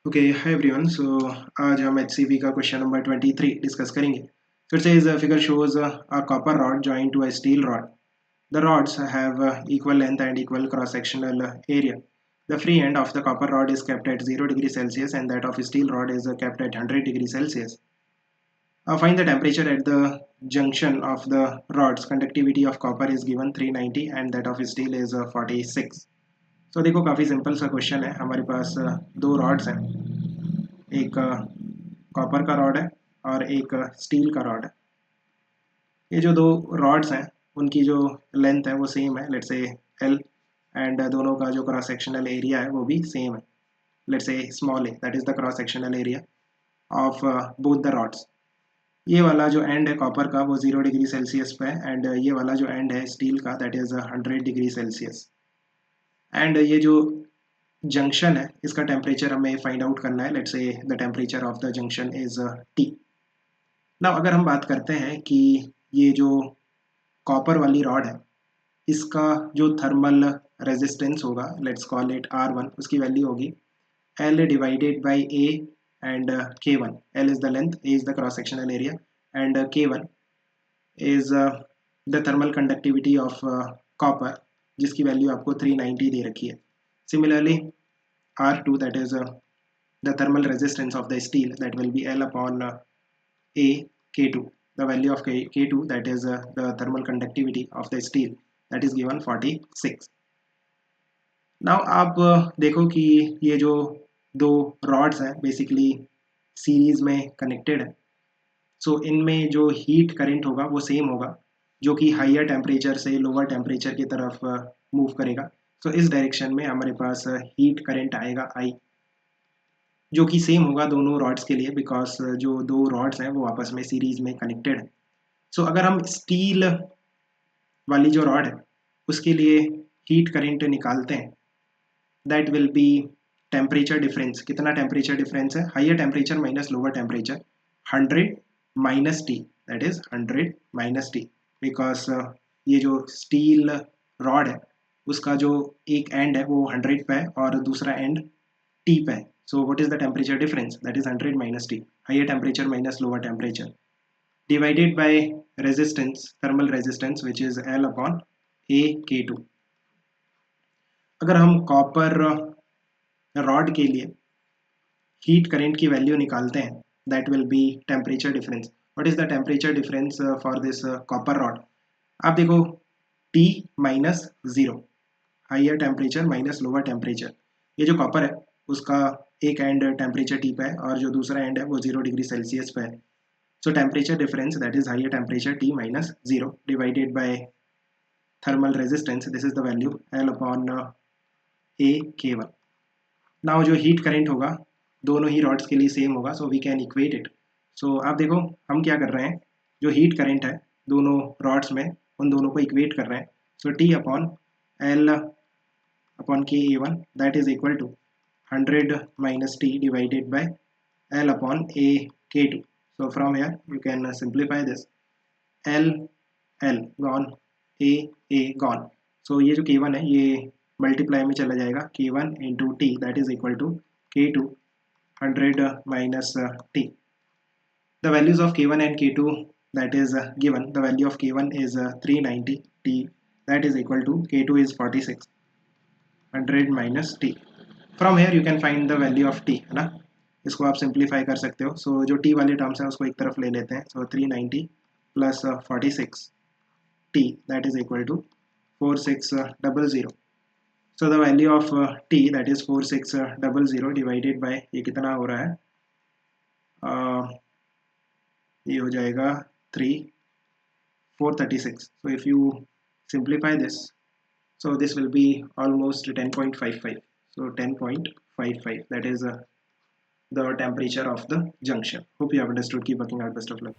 Okay hi everyone. सो आज हम HCV का क्वेश्चन नंबर 23 डिस्कस करेंगे। फिर से इस figure shows a copper rod joint to a steel rod. The rods have equal length and equal cross-sectional area. The free end of the copper rod is kept at 0 degrees Celsius and that of steel rod is kept at 100 degrees Celsius. Find the temperature at the junction of the rods. Conductivity of copper is given 390 and that of steel is 46. So देखो काफ़ी simple सा question है. हमारे पास दो rods हैं, एक copper का rod है और एक स्टील का रॉड है. ये जो दो रॉड्स हैं उनकी जो लेंथ है वो सेम है, लेट्स से एल, एंड दोनों का जो क्रॉस सेक्शनल एरिया है वो भी सेम है, let's say small A, that is the cross sectional area of both the rods. ये वाला जो एंड है कॉपर का वो 0 डिग्री सेल्सियस पे है एंड ये वाला जो एंड है स्टील का that is 100 degree Celsius. And ये जो जंक्शन है इसका टेम्परेचर हमें फाइंड आउट करना है. Let's say the temperature of the junction is T. Now अगर हम बात करते हैं कि ये जो कॉपर वाली रॉड है इसका जो थर्मल रेजिस्टेंस होगा, लेट्स कॉल इट R1, उसकी वैल्यू होगी L divided by A and K1. L is the length, A is the cross sectional area and K1 is the thermal conductivity of copper, जिसकी value आपको 390 दे रखी है. Similarly R2, that is the thermal resistance of the steel, that will be L upon A K2. The value of K2, that is the thermal conductivity of the steel, that is given 46. Now आप देखो कि ये जो दो rods हैं basically series में connected है. सो इनमें जो हीट करंट होगा वो सेम होगा, जो कि हायर टेम्परेचर से लोअर टेम्परेचर की तरफ मूव करेगा. सो इस डायरेक्शन में हमारे पास हीट करंट आएगा I, जो कि सेम होगा दोनों रॉड्स के लिए, बिकॉज जो दो रॉड्स हैं वो आपस में सीरीज में कनेक्टेड है. सो अगर हम स्टील वाली जो रॉड है उसके लिए हीट करंट निकालते हैं, that will be temperature difference. कितना टेम्परेचर डिफरेंस है? Higher temperature minus lower temperature, 100 minus T, that is 100 minus T. Because ये जो स्टील रॉड है उसका जो एक एंड है वो 100 पे है और दूसरा एंड T पे है. So what is the temperature difference? That is 100 minus T. Higher temperature minus lower temperature divided by resistance, thermal resistance, which is L upon A K2. अगर हम कॉपर रॉड के लिए हीट करंट की value निकालते हैं, that will be temperature difference. What is the temperature difference for this copper rod? आप देखो T minus 0, higher temperature minus lower temperature. ये जो कॉपर है उसका एक एंड टेम्परेचर T पे है और जो दूसरा एंड है वो 0 डिग्री सेल्सियस पे है. So temperature difference, that is higher temperature T minus 0 divided by thermal resistance, this is the value L upon A K1. Now जो हीट करंट होगा दोनों ही रॉड्स के लिए सेम होगा, so we can equate it. So आप देखो हम क्या कर रहे हैं, जो हीट करंट है दोनों रॉड्स में उन दोनों को इक्वेट कर रहे हैं. सो T upon L upon Ka1, that is equal to 100 minus T divided by L upon A K2. So from here you can simplify this. L gone, A gone. So ये जो K1 है ये multiply में चला जाएगा, K1 into T, that is equal to K2 100 minus T. The values of K1 and K2 that is given. The value of K1 is 390, T that is equal to K2 is 46, 100 minus T. From here you can find the value of T, है ना. इसको आप simplify कर सकते हो. सो जो T वाले terms हैं उसको एक तरफ ले लेते हैं. So 390 plus 46 T, that is equal to 4600. So the value of T that is 4600 divided by ये कितना हो रहा है, ये हो जाएगा 436. So if you simplify this, so this will be almost 10.55. So 10.55, that is the temperature of the junction. Hope you have understood. Keep working out. Best of luck.